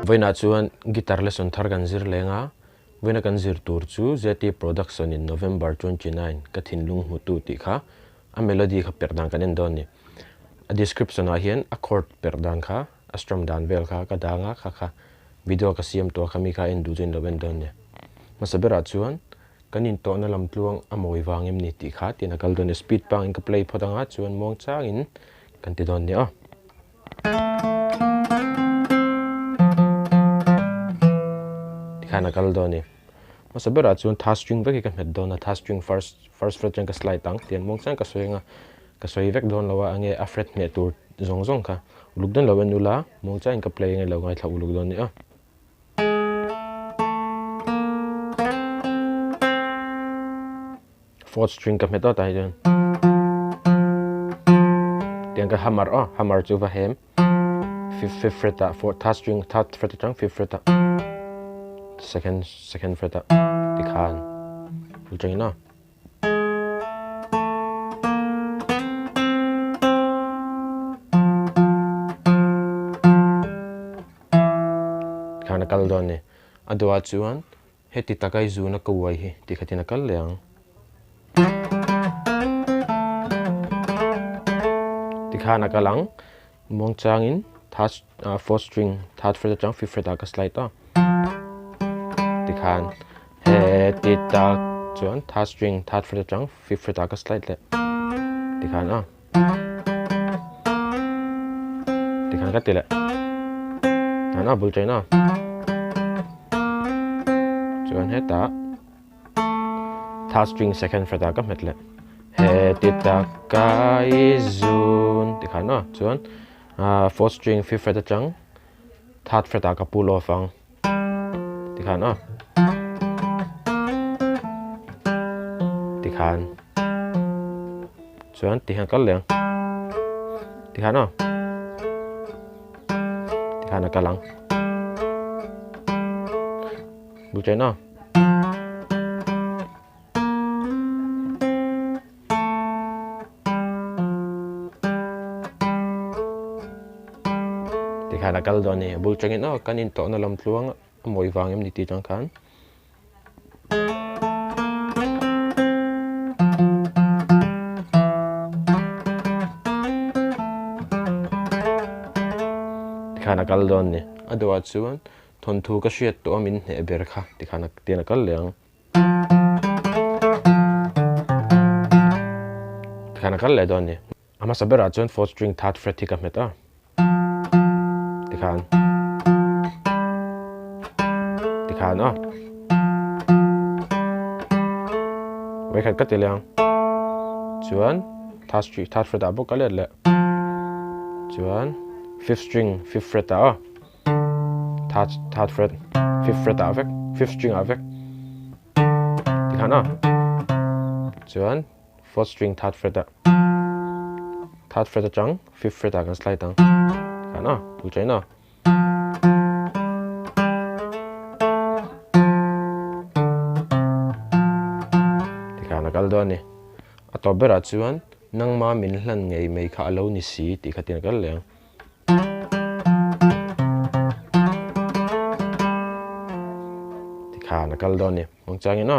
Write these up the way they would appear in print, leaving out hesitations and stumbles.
Vana chuan guitar lesson thar kan zir lenga vana kan zir tur chu Heti production in November 29 ka thinlung hmutu ti kha a melody kha perdan kan en don ni a description a hian a chord perdan kha a strum dan vel kha ka danga kha video ka siam to khami kha en du jen loben don ni masabera chuan kan intawhna lamtluang a mawi vang em ni ti kha tina kal don speed pang in ka play phodanga chuan mong chang in kan ti don ni a kana kal doni masabera chun tha string vek ka met dona tha string first fret ka slide tang tian mong chang ka soi vek don lawa ange a fret hneh tur zong kha lukdan lawen nula mong chang ka play nge lawngai thla uluk don ni a fourth string ka met ta hian tian ka hammer chu va hem fifth fret ta fourth tha string third fret chang fifth fret ta second fret up di khan ulchang na khana kal don ni adwa chuan heti takai zûna ko wai hi ti khatina kal leang ti khana kalang mong chang in fourth string third fret chang fifth fret ka slide ta khan Heti tak chuan third string third fret chang fifth fret ka slide le ti khan a ti khan ka ti le ana bul chaina chuan heta third string second fret ka met le Heti tak kai zûn ti khan a chuan fourth string fifth fret chang third fret ka pull off vang ti khan a khan chuan ti han kal leng ti khan a ti khan ka lang bu chen na ti khan kal don ni bul changin na kan in to na lamtluang moi wang em ni ti chang khan khana kal don ni adwa chuan Thawnthu ka hriat to min hneh berkha ti khana tiana kal leang khana kal le don ni ama sabera chuan fourth string third fret thi ka meta ti khan a we khat ka ti leang chuan third fret abo ka le chuan fifth string fifth fret ta third fret fifth fret ta vek fifth string avek ti khana chuan fourth string third fret chang fifth fret kan slide tang khana ul chaina ti khana kal do ni atobera chuan Nangma min hlan ngei mei kha alo ni si ti khatin kal leang khana kal don ni mong changin a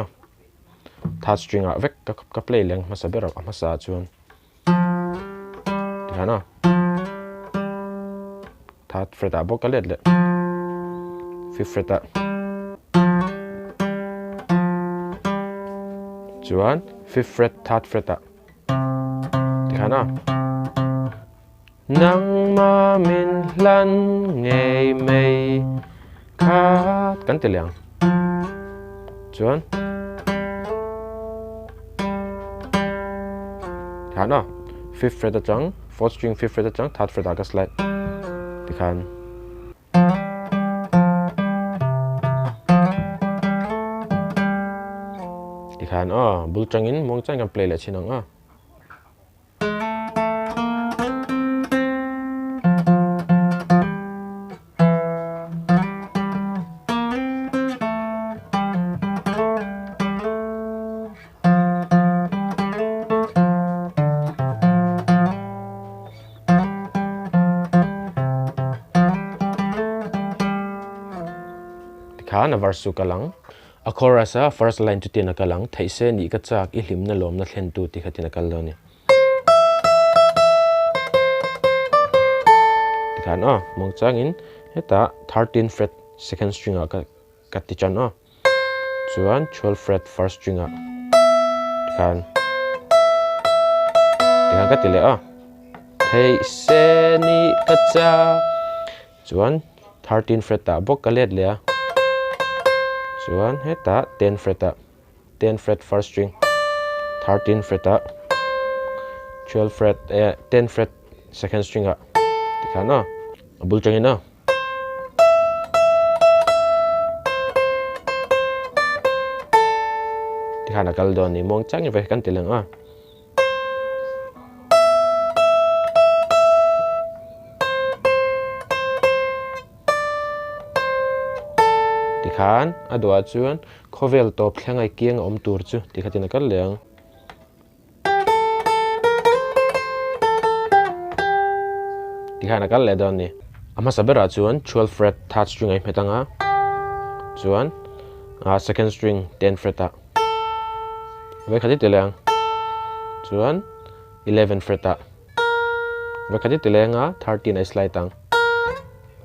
third string a vek ka play leng masabera amasa chuan ti khana third fret a bokalet le fifth fret a chuan fifth fret third fret a ti khana Nangma min hlan ngei mei khat kan ti leang chuan khana fifth fret chang fourth string fifth fret chang third fret ka slide ti khan bul changin mong chang kan play le chinang a tikha na verse kalang a chorus a first line to tin kalang Theih se ni ka chak I hlimna lawmna thlentu tikha tin kal lo ni tikha no mong changin heta 13 fret second string a ka ti chan no chuan 12 fret first string a tikhan ka ti le a Theih se ni ka chak chuan 13 fret ta bok ka let le a chuan heta 10 fret a 10 fret first string 13 fret a 12 fret 10 fret second string a tikha no abul changin no tikha na kal don ni mong chang ve kan tilang a tikhan adwa chuan khovel top thlengai kiang om tur chu tikhatin kal leng tikhana kal le don ni ama sabera chuan 12 fret third string ai metanga chuan second string 10 fret a ve khati teleng chuan 11 fret a ve khati telenga 13 ai slide tang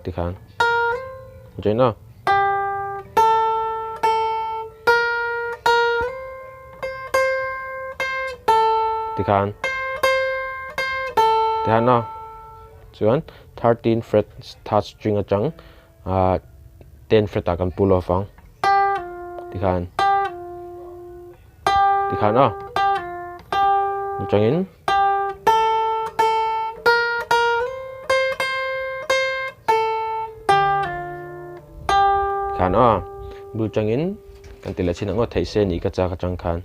tikhan joina tikhan no chuan 13 fret third string a chang 10 fret a kan pull off ang tikhan no changin tikhan bu changin kan tila chin ang Theih se ni ka cha ka chang khan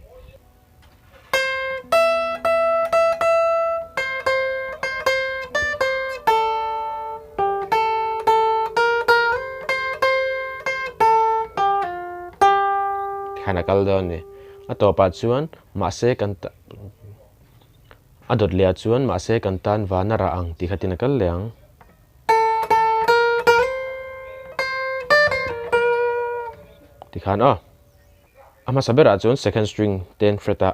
khana kal don ni atopa chuan Mahse kan adot lia chuan Mahse kan tan vana rahang tikhatin kal leang tikhan ama sabera chuan second string 10 fret a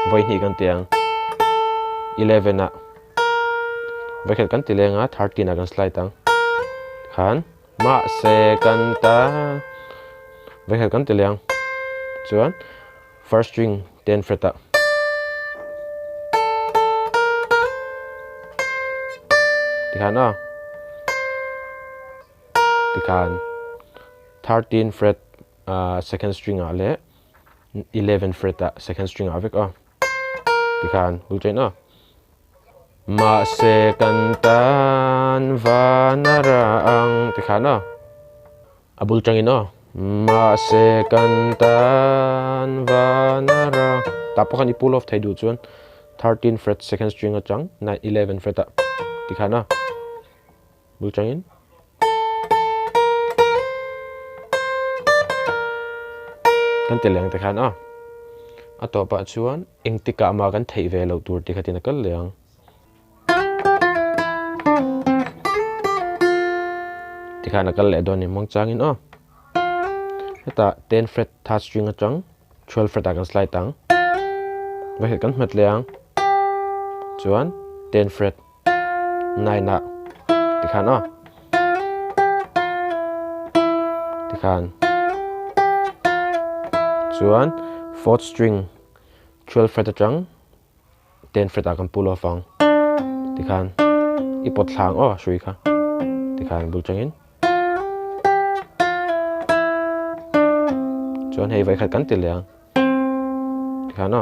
voi ni kan tiang 11 a vekhat kan tilenga 13 a kan slide tang khan Mahse kan ta vekhat kan tilang chuan first string 10 fret a tikhan 13 fret second string a le 11 fret a second string a vek a tikhan bulchain a Mahse kan tan vana rahang tikhan a abul changin a Mahse kan tan vana rahang tapokan I pull off thai du chuan 13 fret second string a chang 11 fret a tikhan a bul changin kan teleng tikhan a atopa chuan Engtikah ma kan Theih ve lo tur tikhatin kal leang tikhan kal le don ni mong changin a heta 10 fret third string a chang 12 fret a kan slide tang ve kan hmet leang chuan 10 fret 9 a tikhan a tikhan chuan fourth string 12 fret a chang 10 fret a kan pull off ang tikhan ipot hlang shui kha tikhan bul changin chuan hei vai khat kan til leang tikhan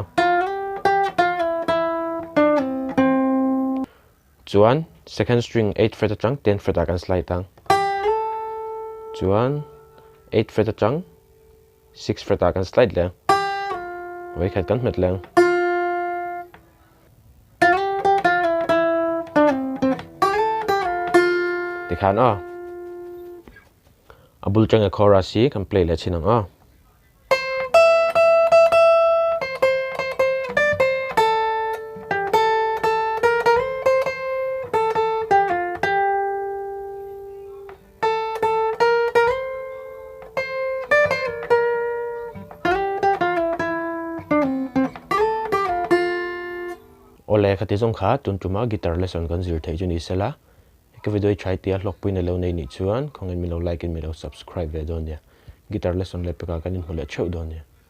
chuan second string 8 fret a chang 10 fret a kan slide tang chuan 8 fret a chang 6 fret a kan slide leang vai khat kan hmet leang tikhan abul chang a chorus si kan play le chinang khati zong kha tun tuma guitar lesson kan zir thei chu ni sela ka video chai tia hlawkpui na lo nei ni chuan khongin mi lo like in mi lo subscribe ve don ya guitar lesson le peka kan in hmule cheu don ya